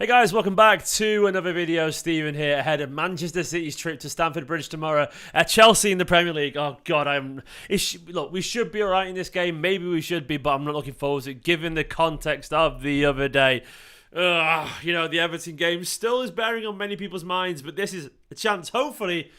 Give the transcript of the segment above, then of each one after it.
Hey guys, welcome back to another video. Steven here, ahead of Manchester City's trip to Stamford Bridge tomorrow. Chelsea in the Premier League. Oh God, look, we should be alright in this game. Maybe we should be, but I'm not looking forward to it, given the context of the other day. The Everton game still is bearing on many people's minds, but this is a chance, hopefully,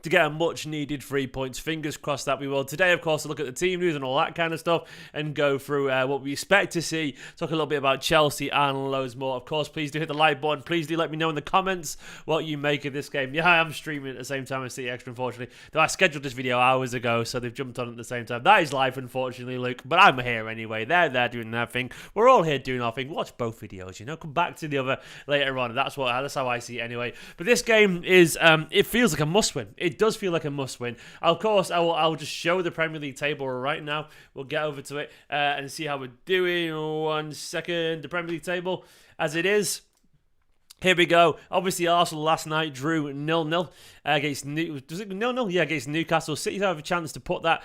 to get a much needed 3 points. Fingers crossed that we will. Today, of course, to look at the team news and all that kind of stuff and go through what we expect to see. Talk a little bit about Chelsea and loads more. Of course, please do hit the like button. Please do let me know in the comments what you make of this game. Yeah, I am streaming at the same time as City Extra, unfortunately. Though I scheduled this video hours ago, so they've jumped on at the same time. That is life, unfortunately, Luke. But I'm here anyway. They're there doing their thing. We're all here doing our thing. Watch both videos, Come back to the other later on. That's how I see it anyway. But this game is, it feels like a must-win. It does feel like a must-win. Of course, I'll just show the Premier League table right now. We'll get over to it and see how we're doing. 1 second. The Premier League table as it is. Here we go. Obviously, Arsenal last night drew 0-0 against against Newcastle. City have a chance to put that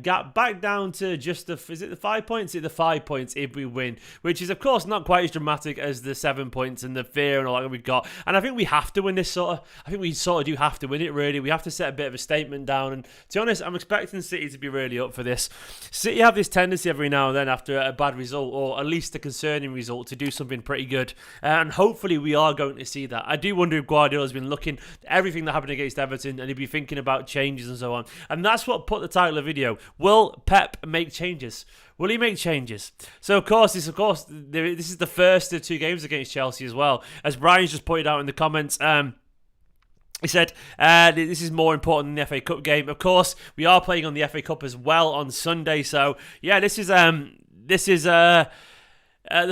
gap back down to just the 5 points? The 5 points if we win, which is of course not quite as dramatic as the 7 points and the fear and all that we've got. And I think we have to win this I think we do have to win it. Really, we have to set a bit of a statement down. And to be honest, I'm expecting City to be really up for this. City have this tendency every now and then after a bad result, or at least a concerning result, to do something pretty good. And hopefully we are going to see that. I do wonder if Guardiola's been looking at everything that happened against Everton and he'd be thinking about changes and so on. And that's what put the title of the video. Will Pep make changes? Will he make changes? So, of course, this is the first of 2 games against Chelsea as well. As Brian's just pointed out in the comments, he said, this is more important than the FA Cup game. Of course, we are playing on the FA Cup as well on Sunday. So, yeah, this is the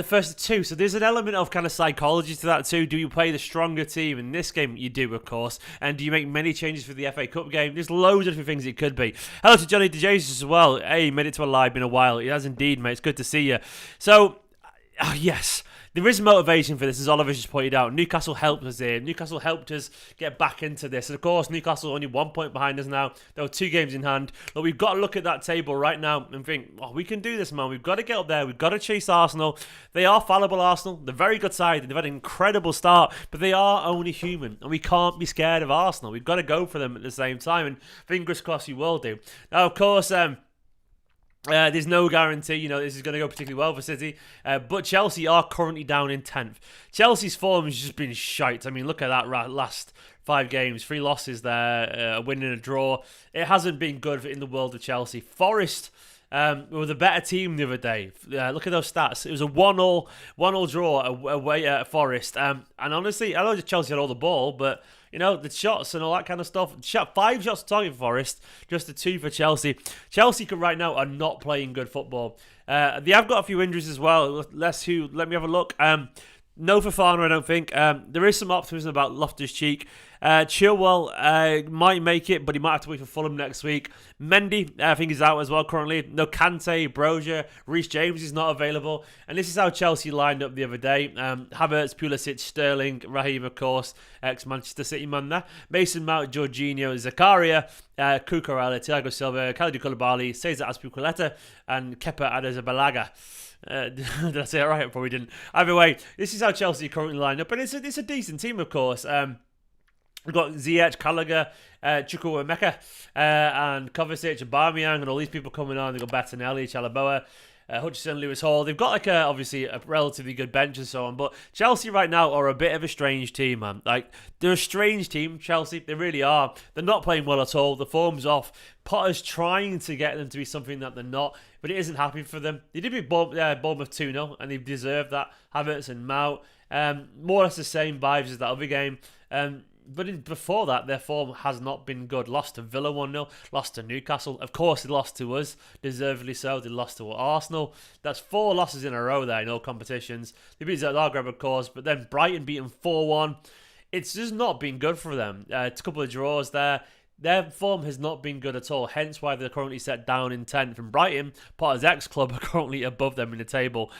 first of 2. So there's an element of kind of psychology to that too. Do you play the stronger team in this game? You do, of course. And do you make many changes for the FA Cup game? There's loads of different things it could be. Hello to Johnny DeJesus as well. Hey, made it to a live in a while. It has indeed, mate. It's good to see you. So, yes. There is motivation for this, as Oliver's just pointed out. Newcastle helped us here. Newcastle helped us get back into this. And of course, Newcastle only 1 point behind us now. There were 2 games in hand. But we've got to look at that table right now and think, we can do this, man. We've got to get up there. We've got to chase Arsenal. They are fallible, Arsenal. They're a very good side. They've had an incredible start. But they are only human. And we can't be scared of Arsenal. We've got to go for them at the same time. And fingers crossed you will do. Now, of course, there's no guarantee, this is going to go particularly well for City. But Chelsea are currently down in 10th. Chelsea's form has just been shite. I mean, look at that last 5 games. 3 losses there, a win and a draw. It hasn't been good in the world of Chelsea. Forest were the better team the other day. Look at those stats. It was a 1-1 draw away at Forest. And honestly, I know that Chelsea had all the ball, but the shots and all that kind of stuff. 5 shots to target for Forest, just the 2 for Chelsea. Chelsea right now are not playing good football. They have got a few injuries as well. Let me have a look. No Fofana, I don't think. There is some optimism about Loftus-Cheek. Chilwell might make it, but he might have to wait for Fulham next week. Mendy, I think, is out as well currently. No Kante, Brozier, Reece James is not available. And this is how Chelsea lined up the other day. Havertz, Pulisic, Sterling, Raheem, of course, ex-Manchester City man there. Mason Mount, Jorginho, Zakaria, Cucurella, Thiago Silva, Kalidou Koulibaly, Cesar Azpilicueta, and Kepa Arrizabalaga. Did I say it right? I probably didn't. Either way, this is how Chelsea currently line up, and it's a decent team, of course. We've got Ziyech, Gallagher, Chukwuemeka, and Kovacic, Aubameyang, and all these people coming on. They've got Bettinelli, Chalaboa, Hutchinson, Lewis Hall. They've got obviously a relatively good bench and so on. But Chelsea right now are a bit of a strange team, man. They're a strange team, Chelsea. They really are. They're not playing well at all. The form's off. Potter's trying to get them to be something that they're not, but it isn't happy for them. They did beat Bournemouth 2-0, and they deserved that. Havertz and Mount. More or less the same vibes as that other game. But before that, their form has not been good. Lost to Villa 1-0, lost to Newcastle. Of course, they lost to us, deservedly so. They lost to Arsenal. That's 4 losses in a row there in all competitions. They beat Zagreb, of course, but then Brighton beat them 4-1. It's just not been good for them. It's a couple of draws there. Their form has not been good at all, hence why they're currently set down in 10th. From Brighton, Potter's ex-club are currently above them in the table.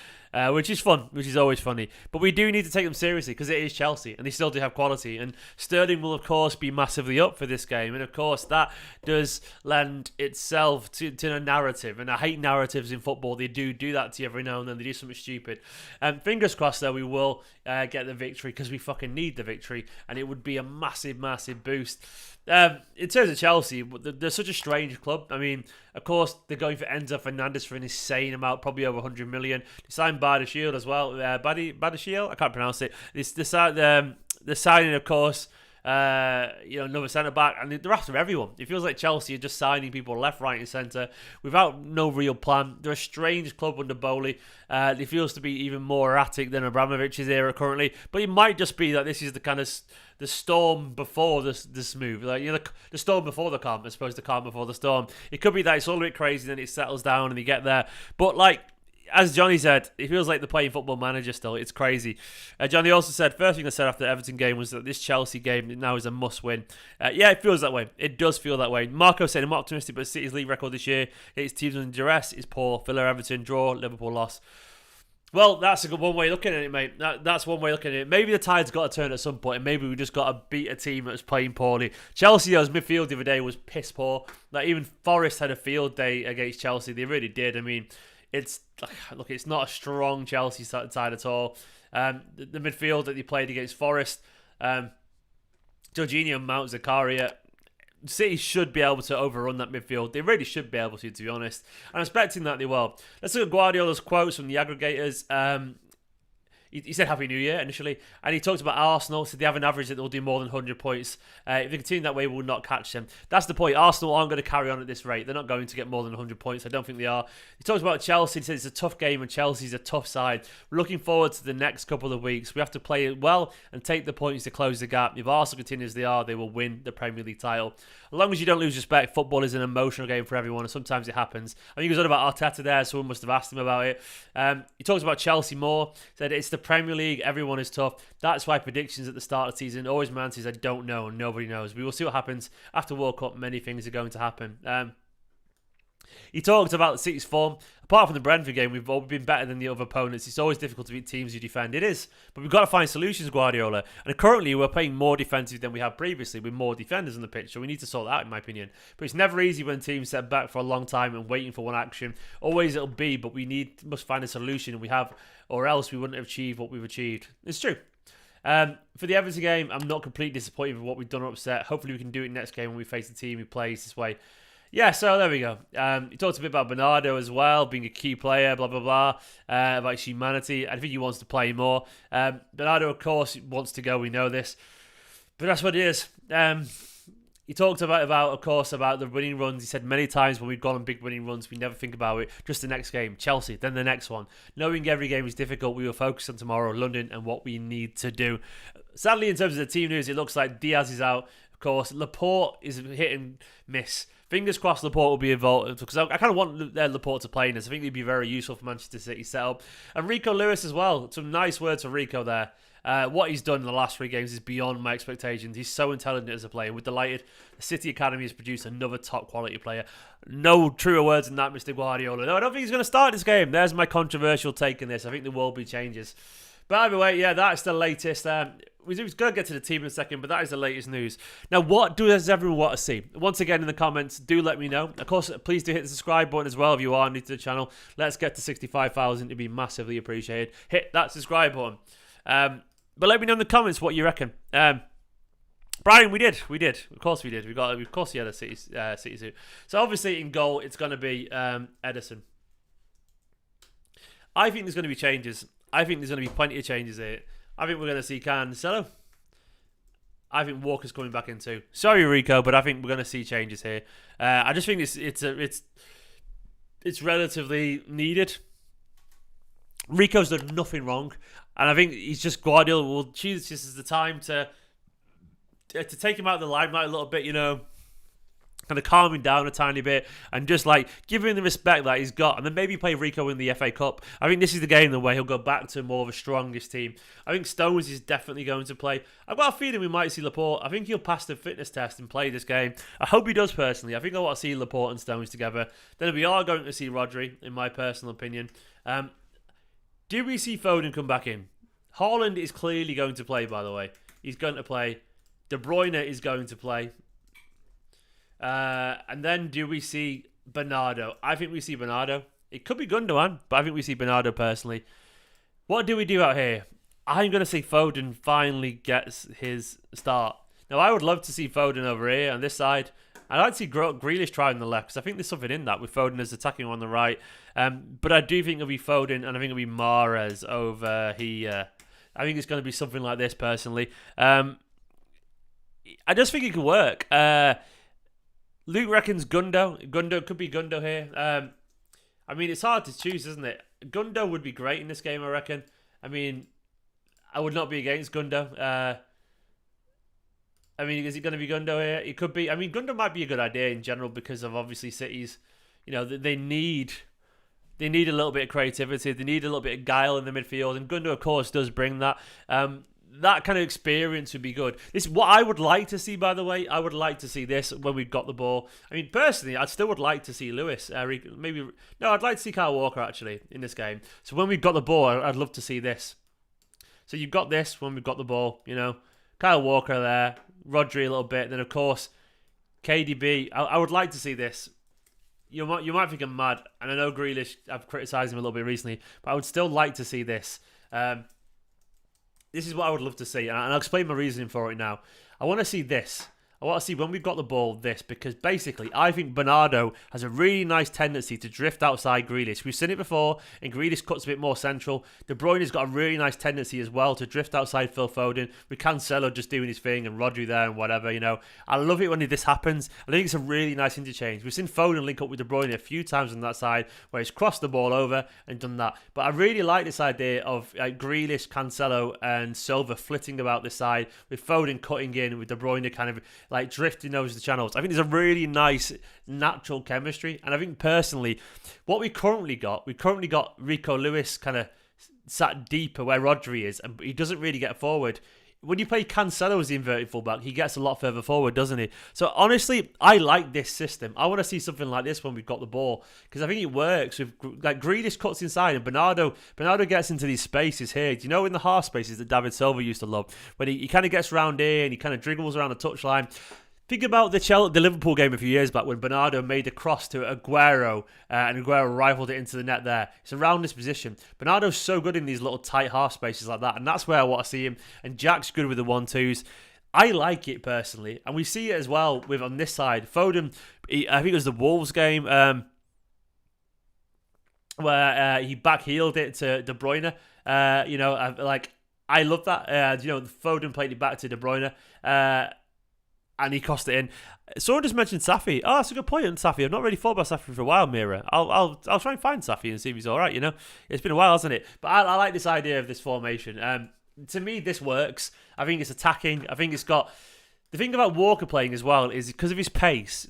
which is fun, which is always funny. But we do need to take them seriously because it is Chelsea and they still do have quality. And Sterling will, of course, be massively up for this game. And, of course, that does lend itself to a narrative. And I hate narratives in football. They do that to you every now and then. They do something stupid. Fingers crossed, though, we will get the victory because we fucking need the victory. And it would be a massive, massive boost. In terms of Chelsea, they're such a strange club. I mean, of course, they're going for Enzo Fernandez for an insane amount, probably over 100 million. They signed Bardashield as well. Bardashield? I can't pronounce it. They're signing, of course, another centre-back, and they're after everyone. It feels like Chelsea are just signing people left, right and centre without no real plan. They're a strange club under Bowley. It feels to be even more erratic than Abramovich's era currently, but it might just be that this is the kind of the storm before the smooth, the storm before the calm, as opposed to calm before the storm. It could be that it's all a bit crazy, then it settles down and they get there. But as Johnny said, it feels like they're playing Football Manager still. It's crazy. Johnny also said, first thing I said after the Everton game was that this Chelsea game now is a must-win. Yeah, it feels that way. It does feel that way. Marco said, I'm optimistic, but City's league record this year, its teams under duress is poor. Villa, Everton, draw, Liverpool loss. Well, that's a good one way of looking at it, mate. That's one way of looking at it. Maybe the tide's got to turn at some point, and maybe we just got to beat a team that's playing poorly. Chelsea's midfield the other day was piss poor. Even Forest had a field day against Chelsea. They really did. I mean, it's not a strong Chelsea side at all. The midfield that they played against Forest, Jorginho, Mount, Zakaria, City should be able to overrun that midfield. They really should be able to be honest. I'm expecting that they will. Let's look at Guardiola's quotes from the aggregators. He said Happy New Year initially, and he talked about Arsenal. Said they have an average that they'll do more than 100 points. If they continue that way, we'll not catch them. That's the point. Arsenal aren't going to carry on at this rate. They're not going to get more than 100 points. I don't think they are. He talks about Chelsea. He said it's a tough game, and Chelsea's a tough side. We're looking forward to the next couple of weeks. We have to play it well and take the points to close the gap. If Arsenal continue as they are, they will win the Premier League title. As long as you don't lose respect, football is an emotional game for everyone, and sometimes it happens. I think he was on about Arteta there. Someone must have asked him about it. He talks about Chelsea more. Said it's the Premier League. Everyone is tough. That's why predictions at the start of the season always man says I don't know and nobody knows. We will see what happens after World Cup. Many things are going to happen. He talked about City's form. Apart from the Brentford game, we've all been better than the other opponents. It's always difficult to beat teams you defend. It is. But we've got to find solutions, Guardiola. And currently, we're playing more defensive than we have previously with more defenders on the pitch. So we need to sort that out, in my opinion. But it's never easy when teams set back for a long time and waiting for one action. Always it'll be, but we must find a solution. And we have, or else we wouldn't have achieved what we've achieved. It's true. For the Everton game, I'm not completely disappointed with what we've done or upset. Hopefully we can do it next game when we face a team who plays this way. Yeah, so there we go. He talked a bit about Bernardo as well, being a key player, blah, blah, blah, about his humanity. I think he wants to play more. Bernardo, of course, wants to go. We know this. But that's what it is. He talked about the winning runs. He said many times when we've gone on big winning runs, we never think about it. Just the next game, Chelsea, then the next one. Knowing every game is difficult, we will focus on tomorrow, London, and what we need to do. Sadly, in terms of the team news, it looks like Diaz is out. Of course, Laporte is hit and miss. Fingers crossed Laporte will be involved, because I kind of want Laporte to play in this. I think he'd be very useful for Manchester City's setup. And Rico Lewis as well. Some nice words for Rico there. What he's done in the last 3 games is beyond my expectations. He's so intelligent as a player. We're delighted. The City Academy has produced another top quality player. No truer words than that, Mr. Guardiola. No, I don't think he's going to start this game. There's my controversial take on this. I think there will be changes. But either way, yeah, that's the latest. We're going to get to the team in a second, but that is the latest news. Now, what does everyone want to see? Once again, in the comments, do let me know. Of course, please do hit the subscribe button as well if you are new to the channel. Let's get to 65,000. It'd be massively appreciated. Hit that subscribe button. But let me know in the comments what you reckon. Brian, we did. Of course we did. Of course he had a City suit. So obviously in goal, it's going to be Ederson. I think there's going to be changes. I think there's going to be plenty of changes here. I think we're going to see Cancelo. I think Walker's coming back in too. Sorry, Rico, but I think we're going to see changes here. I just think it's relatively needed. Rico's done nothing wrong, and I think he's just Guardiola will choose this as the time to take him out of the limelight a little bit, kind of calm him down a tiny bit, and just give him the respect that he's got, and then maybe play Rico in the FA Cup. I think this is the game where he'll go back to more of a strongest team. I think Stones is definitely going to play. I've got a feeling we might see Laporte. I think he'll pass the fitness test and play this game. I hope he does personally. I think I want to see Laporte and Stones together. Then we are going to see Rodri, in my personal opinion. Do we see Foden come back in? Haaland is clearly going to play, by the way. He's going to play. De Bruyne is going to play. And then do we see Bernardo? I think we see Bernardo. It could be Gundogan, but I think we see Bernardo personally. What do we do out here? I'm going to see Foden finally gets his start. Now, I would love to see Foden over here on this side. I'd like to see Grealish try on the left because I think there's something in that with Foden as attacking on the right. But I do think it'll be Foden and I think it'll be Mahrez over here. I think it's going to be something like this personally. I just think it could work. Luke reckons Gundo. Gundo could be Gundo here. I mean, it's hard to choose, isn't it? Gundo would be great in this game, I reckon. I mean, I would not be against Gundo. I mean, is it going to be Gundo here? It could be. I mean, Gundo might be a good idea in general because of obviously City's, they need a little bit of creativity. They need a little bit of guile in the midfield. And Gundo, of course, does bring that. That kind of experience would be good. This is what I would like to see, by the way. I would like to see this when we've got the ball. I mean, personally, I still would like to see Lewis. I'd like to see Kyle Walker, actually, in this game. So when we've got the ball, I'd love to see this. So you've got this when we've got the ball, Kyle Walker there. Rodri a little bit, then of course KDB. I would like to see this. You might think I'm mad, and I know Grealish, I've criticised him a little bit recently, but I would still like to see this. This is what I would love to see, and I'll explain my reasoning for it now. I want to see this. I want to see when we've got the ball this, because basically I think Bernardo has a really nice tendency to drift outside Grealish. We've seen it before, and Grealish cuts a bit more central. De Bruyne's got a really nice tendency as well to drift outside Phil Foden, with Cancelo just doing his thing and Rodri there and whatever, I love it when this happens. I think it's a really nice interchange. We've seen Foden link up with De Bruyne a few times on that side where he's crossed the ball over and done that. But I really like this idea of Grealish, Cancelo and Silva flitting about this side, with Foden cutting in, with De Bruyne kind of like drifting over the channels. I think there's a really nice natural chemistry, and I think personally what we currently got Rico Lewis kind of sat deeper where Rodri is, and he doesn't really get forward. When you play Cancelo as the inverted fullback, he gets a lot further forward, doesn't he? So honestly, I like this system. I want to see something like this when we've got the ball, because I think it works. With like Grealish cuts inside, and Bernardo gets into these spaces here. Do you know in the half spaces that David Silva used to love, when he kind of gets round here and he kind of dribbles around the touchline? Think about the Liverpool game a few years back when Bernardo made a cross to Aguero and Aguero rifled it into the net there. It's around this position. Bernardo's so good in these little tight half spaces like that, and that's where I want to see him. And Jack's good with the 1-2s. I like it personally, and we see it as well with on this side. Foden, I think it was the Wolves game where he backheeled it to De Bruyne. I love that. Foden played it back to De Bruyne. And he crossed it in. Someone just mentioned Safi. Oh, that's a good point on Safi. I've not really thought about Safi for a while, Mira. I'll try and find Safi and see if he's all right. It's been a while, hasn't it? But I like this idea of this formation. To me, this works. I think it's attacking. I think it's got. The thing about Walker playing as well is because of his pace.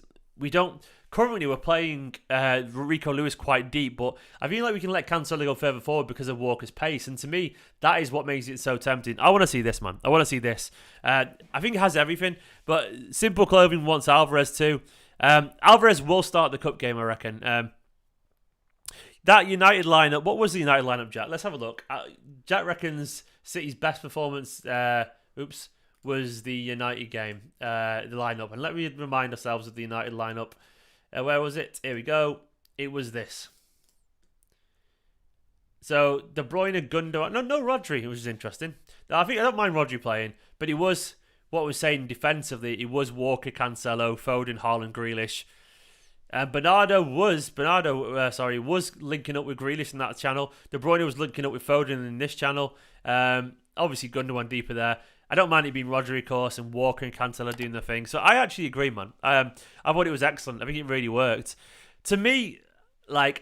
Currently, we're playing Rico Lewis quite deep, but I feel like we can let Cancelo go further forward because of Walker's pace. And to me, that is what makes it so tempting. I want to see this, man. I want to see this. I think it has everything, but Simple Clothing wants Alvarez too. Alvarez will start the cup game, I reckon. That United lineup, what was the United lineup, Jack? Let's have a look. Jack reckons City's best performance was the United game, the lineup. And let me remind ourselves of the United lineup. Where was it? Here we go. It was this. So, De Bruyne, Gundogan. No Rodri, which is interesting. I don't mind Rodri playing, but it was what we're saying defensively. It was Walker, Cancelo, Foden, Haaland, Grealish. Bernardo was linking up with Grealish in that channel. De Bruyne was linking up with Foden in this channel. Obviously, Gundogan deeper there. I don't mind it being Rodri, of course, and Walker and Cancelo doing the thing. So I actually agree, man. I thought it was excellent. I think it really worked. To me, I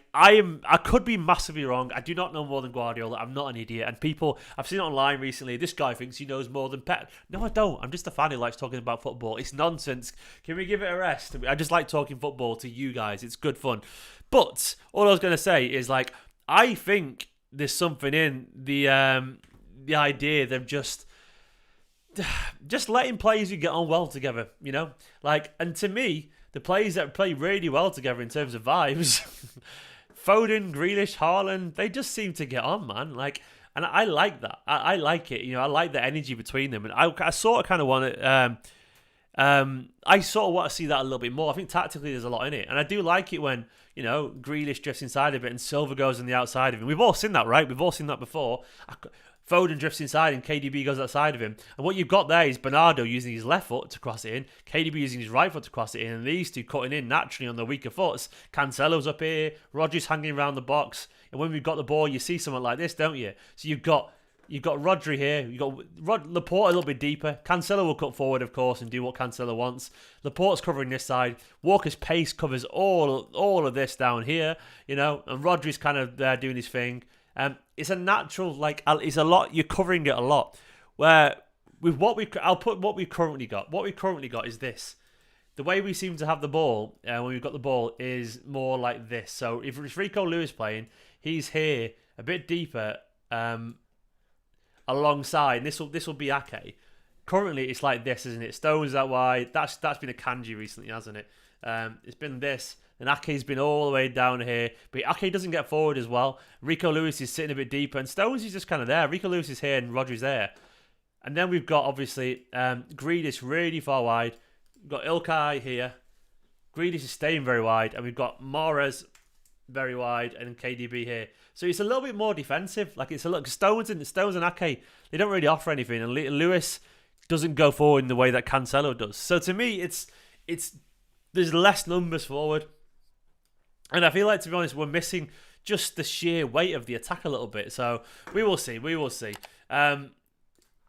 could be massively wrong. I do not know more than Guardiola. I'm not an idiot. And people, I've seen it online recently, this guy thinks he knows more than Pep. No, I don't. I'm just a fan who likes talking about football. It's nonsense. Can we give it a rest? I just like talking football to you guys. It's good fun. But all I was going to say is, I think there's something in the idea of just letting players who get on well together, and to me, the players that play really well together in terms of vibes, Foden, Grealish, Haaland, they just seem to get on, man. Like, and I like that. I like it. I like the energy between them, and I sort of kind of want it. I sort of want to see that a little bit more. I think tactically there's a lot in it, and I do like it when Grealish drifts inside of it and Silva goes on the outside of him. We've all seen that, right? We've all seen that before. Foden drifts inside and KDB goes outside of him. And what you've got there is Bernardo using his left foot to cross it in, KDB using his right foot to cross it in, and these two cutting in naturally on the weaker foots. Cancelo's up here, Rodri's hanging around the box, and when we've got the ball, you see something like this, don't you? So you've got Rodri here, you've got Laporte a little bit deeper. Cancelo will cut forward, of course, and do what Cancelo wants. Laporte's covering this side. Walker's pace covers all of this down here, and Rodri's kind of there doing his thing. It's a natural, it's a lot, you're covering it a lot. Where, with I'll put what we've currently got. What we've currently got is this. The way we seem to have the ball, when we've got the ball, is more like this. So, if it's Rico Lewis playing, he's here, a bit deeper, alongside, and this will be Ake. Currently, it's like this, isn't it? Stones that wide. That's been a kanji recently, hasn't it? It's been this, and Ake's been all the way down here, but Ake doesn't get forward as well. Rico Lewis is sitting a bit deeper, and Stones is just kind of there. Rico Lewis is here, and Rodri's there. And then we've got, obviously, Grealish really far wide. We've got Ilkay here. Grealish is staying very wide, and we've got Mahrez very wide, and KDB here. So it's a little bit more defensive. Like, it's a look. Stones and Ake, they don't really offer anything, and Lewis doesn't go forward in the way that Cancelo does. So to me, it's there's less numbers forward, and I feel like, to be honest, we're missing just the sheer weight of the attack a little bit. So we will see. I'm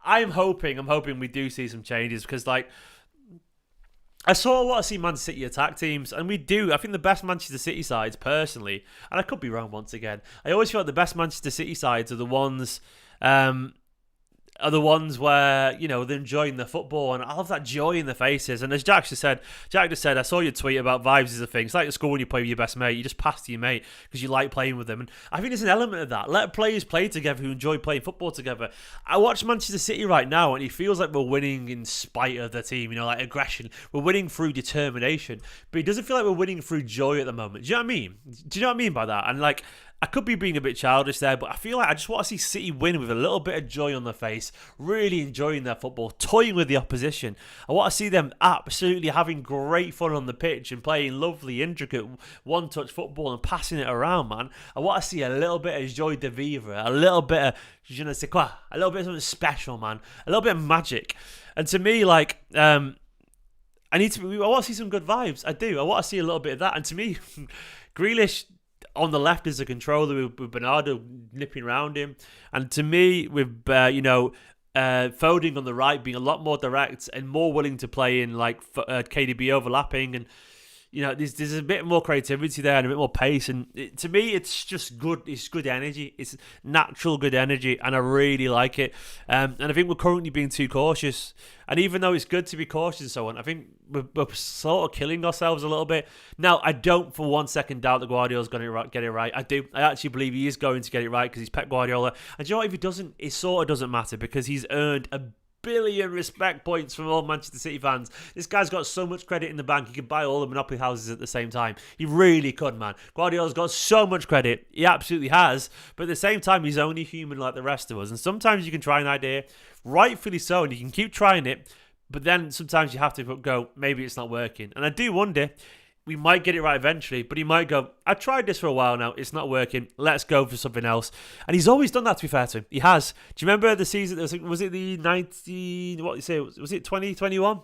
hoping we do see some changes, because I sort of want to see Man City attack teams, and we do. I think the best Manchester City sides, personally, and I could be wrong once again, I always feel like the best Manchester City sides are the ones where, they're enjoying the football, and I love that joy in their faces. And as Jack just said, I saw your tweet about vibes is a thing. It's like at school when you play with your best mate, you just pass to your mate because you like playing with them. And I think there's an element of that. Let players play together who enjoy playing football together. I watch Manchester City right now, and it feels like we're winning in spite of the team, like aggression. We're winning through determination, but it doesn't feel like we're winning through joy at the moment. Do you know what I mean? Do you know what I mean by that? And I could be being a bit childish there, but I feel like I just want to see City win with a little bit of joy on their face, really enjoying their football, toying with the opposition. I want to see them absolutely having great fun on the pitch and playing lovely, intricate, one-touch football and passing it around, man. I want to see a little bit of joy de vivre, a little bit of je ne sais quoi, a little bit of something special, man, a little bit of magic. And to me, I want to see some good vibes. I do. I want to see a little bit of that. And to me, Grealish on the left is a controller with Bernardo nipping around him, and to me, with Foden on the right being a lot more direct and more willing to play in KDB overlapping, and there's a bit more creativity there and a bit more pace, and to me, it's just good. It's good energy. It's natural good energy, and I really like it. And I think we're currently being too cautious. And even though it's good to be cautious and so on, I think we're sort of killing ourselves a little bit. Now, I don't for 1 second doubt that Guardiola's going to get it right. I do. I actually believe he is going to get it right because he's Pep Guardiola. And do you know what? If he doesn't, it sort of doesn't matter, because he's earned a billion respect points from all Manchester City fans. This guy's got so much credit in the bank, he could buy all the Monopoly houses at the same time. He really could, man. Guardiola's got so much credit. He absolutely has. But at the same time, he's only human like the rest of us. And sometimes you can try an idea, rightfully so, and you can keep trying it. But then sometimes you have to go, maybe it's not working. And I do wonder, we might get it right eventually, but he might go, I tried this for a while now, it's not working, let's go for something else. And he's always done that, to be fair to him. He has. Do you remember the season, was it the 19, what do you say, was it 2021?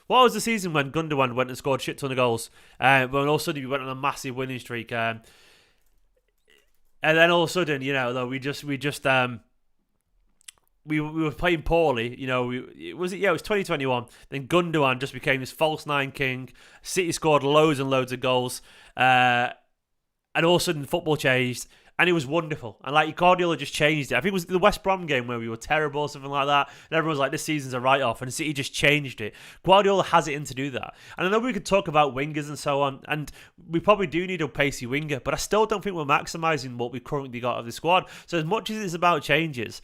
What was the season when Gundogan went and scored a shit ton of goals? When all of a sudden we went on a massive winning streak. And then all of a sudden, though, we were playing poorly, it was 2021. Then Gundogan just became this false nine king. City scored loads and loads of goals, and all of a sudden football changed, and it was wonderful. And Guardiola just changed it. I think it was the West Brom game where we were terrible or something like that, and everyone was like, this season's a write-off, and City just changed it. Guardiola has it in to do that. And I know we could talk about wingers and so on, and we probably do need a pacey winger, but I still don't think we're maximising what we've currently got of the squad. So as much as it's about changes,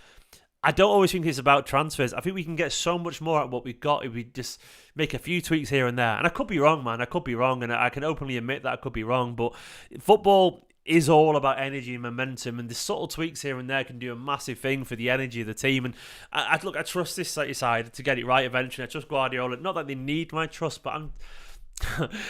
I don't always think it's about transfers. I think we can get so much more out of what we've got if we just make a few tweaks here and there. And I could be wrong, man. I could be wrong, and I can openly admit that I could be wrong. But football is all about energy and momentum, and the subtle tweaks here and there can do a massive thing for the energy of the team. And I trust this side to get it right eventually. I trust Guardiola. Not that they need my trust, but I'm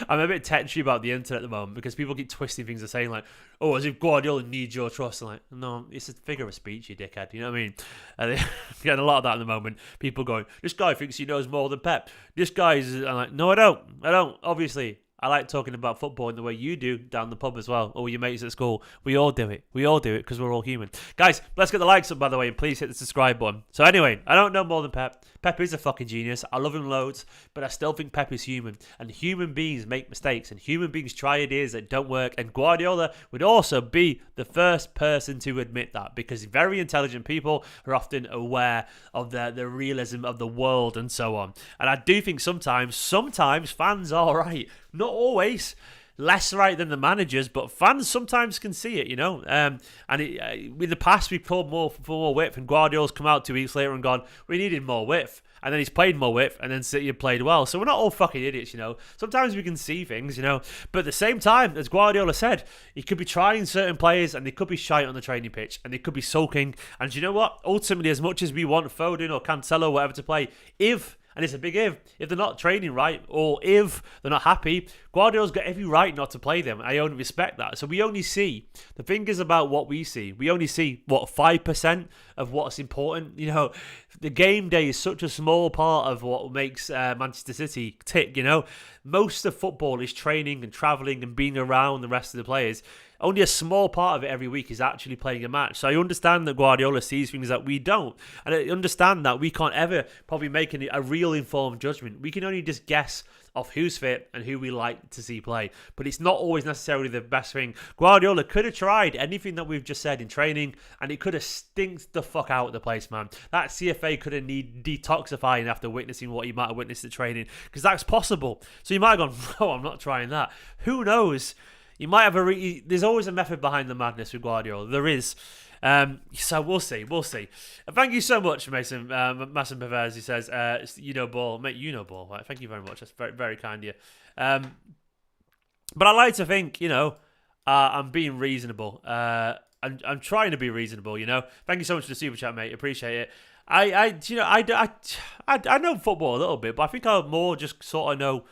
a bit touchy about the internet at the moment because people keep twisting things and saying like, "Oh, as if Guardiola needs your trust." I'm like, no, it's a figure of speech, you dickhead. You know what I mean? And I'm getting a lot of that at the moment. People going, "This guy thinks he knows more than Pep. This guy's," I'm like, no, I don't. Obviously, I like talking about football in the way you do down the pub as well, or your mates at school. We all do it. We all do it because we're all human. Guys, let's get the likes up, by the way, and please hit the subscribe button. So anyway, I don't know more than Pep. Pep is a fucking genius. I love him loads, but I still think Pep is human. And human beings make mistakes, and human beings try ideas that don't work. And Guardiola would also be the first person to admit that, because very intelligent people are often aware of the realism of the world and so on. And I do think sometimes fans are right. Not always. Less right than the managers, but fans sometimes can see it, you know. And in the past, we pulled more for more width, and Guardiola's come out 2 weeks later and gone, we needed more width. And then he's played more width, and then City have played well. So we're not all fucking idiots, you know. Sometimes we can see things, you know. But at the same time, as Guardiola said, he could be trying certain players, and they could be shite on the training pitch, and they could be sulking. And you know what? Ultimately, as much as we want Foden or Cancelo or whatever to play, and it's a big if they're not training right, or if they're not happy, Guardiola's got every right not to play them. I only respect that. So we only see, the thing is about what we see. We only see, 5% of what's important. You know, the game day is such a small part of what makes Manchester City tick, you know. Most of football is training and travelling and being around the rest of the players. Only a small part of it every week is actually playing a match. So I understand that Guardiola sees things that we don't. And I understand that we can't ever probably make a real informed judgment. We can only just guess of who's fit and who we like to see play. But it's not always necessarily the best thing. Guardiola could have tried anything that we've just said in training, and it could have stinked the fuck out of the place, man. That CFA could have need detoxifying after witnessing what he might have witnessed at training, because that's possible. So you might have gone, no, I'm not trying that. Who knows? You might have there's always a method behind the madness with Guardiola. There is. So we'll see. Thank you so much, Mason Pervez. He says, you know ball. Mate, you know ball. Right? Thank you very much. That's very, very kind of you. But I like to think, you know, I'm being reasonable. I'm trying to be reasonable, you know. Thank you so much for the super chat, mate. Appreciate it. I know football a little bit, but I think I more just sort of know,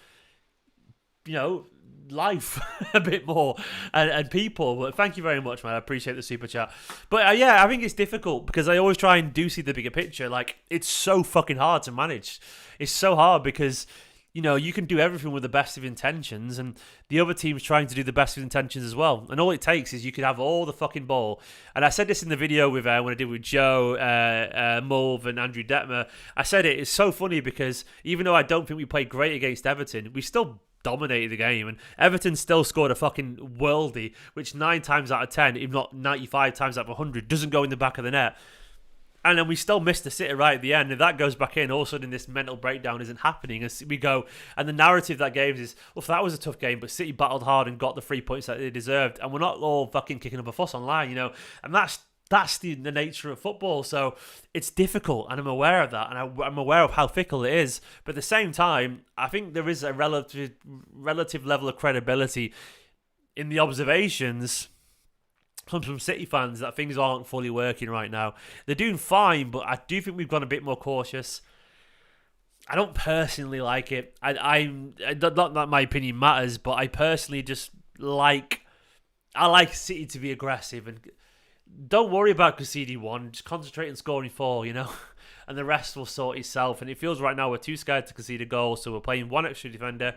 you know, life a bit more and people. But thank you very much, man. I appreciate the super chat. But yeah, I think it's difficult because I always try and do see the bigger picture. Like, it's so fucking hard to manage. It's so hard because, you know, you can do everything with the best of intentions, and the other team's trying to do the best of intentions as well. And all it takes is you could have all the fucking ball. And I said this in the video with when I did with Joe, Mulv, and Andrew Detmer. I said it's so funny because even though I don't think we played great against Everton, we still dominated the game, and Everton still scored a fucking worldie, which 9 times out of 10, if not 95 times out of 100, doesn't go in the back of the net. And then we still missed the sitter right at the end. If that goes back in, all of a sudden this mental breakdown isn't happening as we go. And the narrative that gave is, well, that was a tough game, but City battled hard and got the 3 points that they deserved. And we're not all fucking kicking up a fuss online, you know. And that's the nature of football. So it's difficult, and I'm aware of that, and I'm aware of how fickle it is. But at the same time, I think there is a relative level of credibility in the observations comes from City fans that things aren't fully working right now. They're doing fine, but I do think we've gone a bit more cautious. I don't personally like it. Not that my opinion matters, but I personally just like City to be aggressive and don't worry about conceding 1. Just concentrate on scoring 4, you know, and the rest will sort itself. And it feels right now we're too scared to concede a goal, so we're playing 1 extra defender,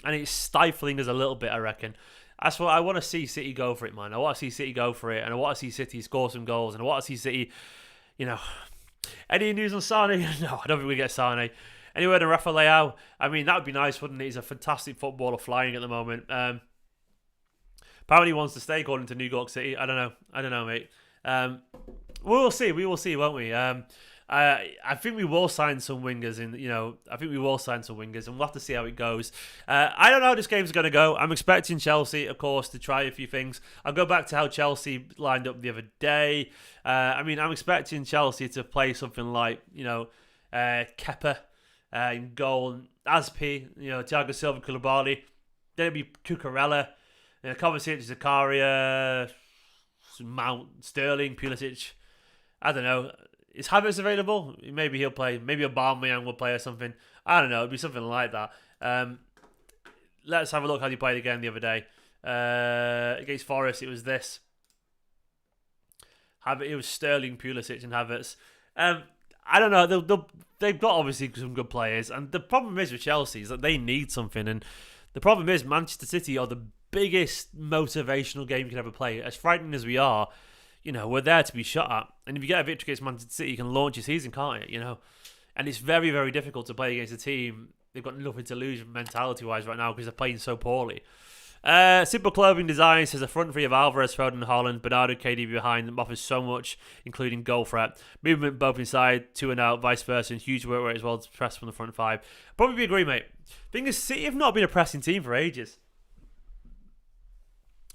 and it's stifling us a little bit, I reckon. That's what I want to see City go for it, man. I want to see City go for it, and I want to see City score some goals, and I want to see City, you know. Any news on Sane? No, I don't think we get Sane. Anyway, to Rafa Leao, I mean, that would be nice, wouldn't it? He's a fantastic footballer flying at the moment. Apparently he wants to stay, according to New York City. I don't know, mate. We will see, won't we? I think we will sign some wingers and we'll have to see how it goes. I don't know how this game's going to go. I'm expecting Chelsea, of course, to try a few things. I'll go back to how Chelsea lined up the other day. I'm expecting Chelsea to play something like, Kepa in goal, Aspi, Thiago Silva, Koulibaly. Then it'll be Cucurella, Kovacic, Zakaria, Mount, Sterling, Pulisic. I don't know. Is Havertz available? Maybe he'll play. Maybe Aubameyang will play or something. I don't know. It'll be something like that. Let's have a look how he played again the other day. Against Forest, it was this. It was Sterling, Pulisic, and Havertz. I don't know. They've got obviously some good players, and the problem is with Chelsea is that they need something. And the problem is Manchester City are the biggest motivational game you can ever play. As frightening as we are, we're there to be shot at. And if you get a victory against Manchester City, you can launch your season, can't it? And it's very, very difficult to play against a team. They've got nothing to lose mentality-wise right now because they're playing so poorly. Simple clothing design says a front three of Alvarez, Foden, Haaland, Bernardo, KDB behind them offers so much, including goal threat. Movement both inside, to and out, vice versa, and huge work rate as well to press from the front five. Probably agree, mate. Thing is, City have not been a pressing team for ages.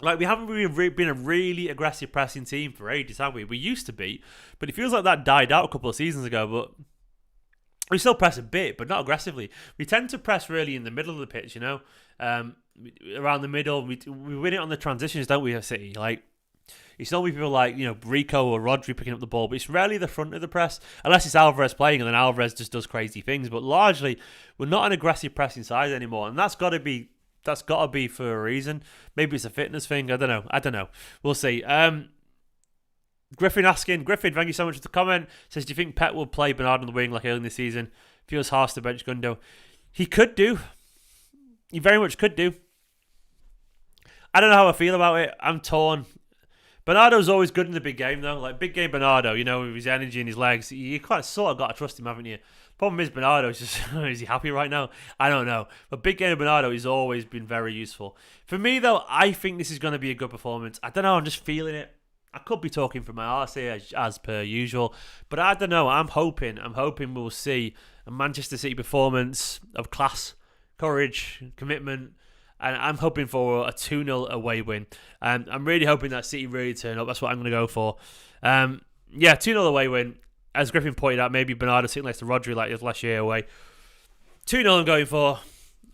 Like, we haven't really been a really aggressive pressing team for ages, have we? We used to be, but it feels like that died out a couple of seasons ago, but we still press a bit, but not aggressively. We tend to press really in the middle of the pitch, around the middle. We win it on the transitions, don't we, at City? Like, it's normally people like, Rico or Rodri picking up the ball, but it's rarely the front of the press, unless it's Alvarez playing, and then Alvarez just does crazy things. But largely, we're not an aggressive pressing side anymore, and that's got to be for a reason. Maybe it's a fitness thing. I don't know. We'll see. Griffin, thank you so much for the comment. Says, do you think Pep will play Bernard on the wing like early in the season? Feels harsh to bench Gundo. He could do. He very much could do. I don't know how I feel about it. I'm torn. Bernardo's always good in the big game, though. Like, big game Bernardo, with his energy and his legs, you quite sort of got to trust him, haven't you? Problem is, Bernardo is just, is he happy right now? I don't know. But big game Bernardo has always been very useful. For me, though, I think this is going to be a good performance. I don't know. I'm just feeling it. I could be talking from my arse here, as per usual. But I don't know. I'm hoping we'll see a Manchester City performance of class, courage, commitment. And I'm hoping for a 2-0 away win. I'm really hoping that City really turn up. That's what I'm going to go for. 2-0 away win. As Griffin pointed out, maybe Bernardo sitting next to Rodri like his last year away. 2-0 I'm going for.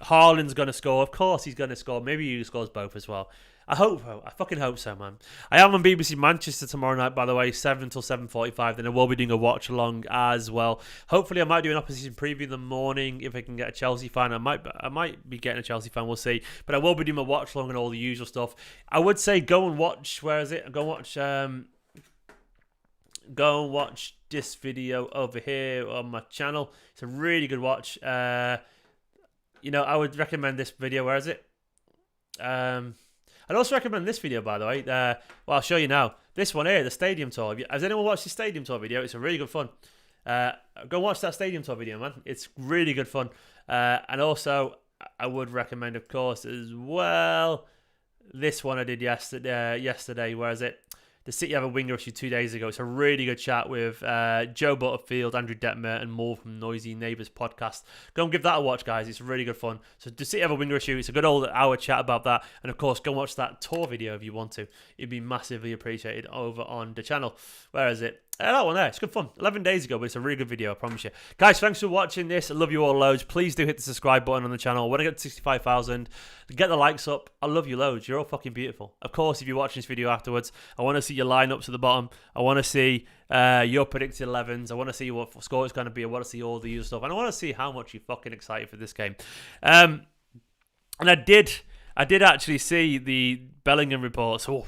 Haaland's going to score. Of course he's going to score. Maybe he scores both as well. I hope so. I fucking hope so, man. I am on BBC Manchester tomorrow night, by the way, 7 till 7:45. Then I will be doing a watch along as well. Hopefully, I might do an opposition preview in the morning if I can get a Chelsea fan. I might be getting a Chelsea fan. We'll see. But I will be doing my watch along and all the usual stuff. I would say go and watch. Where is it? Go and watch this video over here on my channel. It's a really good watch. I would recommend this video. Where is it? I'd also recommend this video, by the way. I'll show you now. This one here, the stadium tour. Has anyone watched the stadium tour video? It's a really good fun. Go watch that stadium tour video, man. It's really good fun. And also, I would recommend, of course, as well, this one I did yesterday. Where is it? The City have a winger issue 2 days ago. It's a really good chat with Joe Butterfield, Andrew Detmer, and more from Noisy Neighbours podcast. Go and give that a watch, guys. It's really good fun. So the City have a winger issue. It's a good old hour chat about that. And of course, go watch that tour video if you want to. It'd be massively appreciated over on the channel. Where is it? That one there. It's good fun. 11 days ago, but it's a really good video, I promise you. Guys, thanks for watching this. I love you all loads. Please do hit the subscribe button on the channel. When I get to 65,000, get the likes up. I love you loads. You're all fucking beautiful. Of course, if you're watching this video afterwards, I want to see your lineups at the bottom. I want to see your predicted 11s. I want to see what score it's going to be. I want to see all the usual stuff. And I want to see how much you're fucking excited for this game. And I did actually see the Bellingham reports. Oh.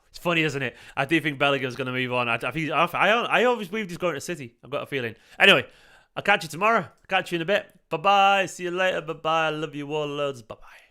It's funny, isn't it? I do think Bellingham's going to move on. I always believed he's going to City. I've got a feeling. Anyway, I'll catch you tomorrow. I'll catch you in a bit. Bye-bye. See you later. Bye-bye. I love you all loads. Bye-bye.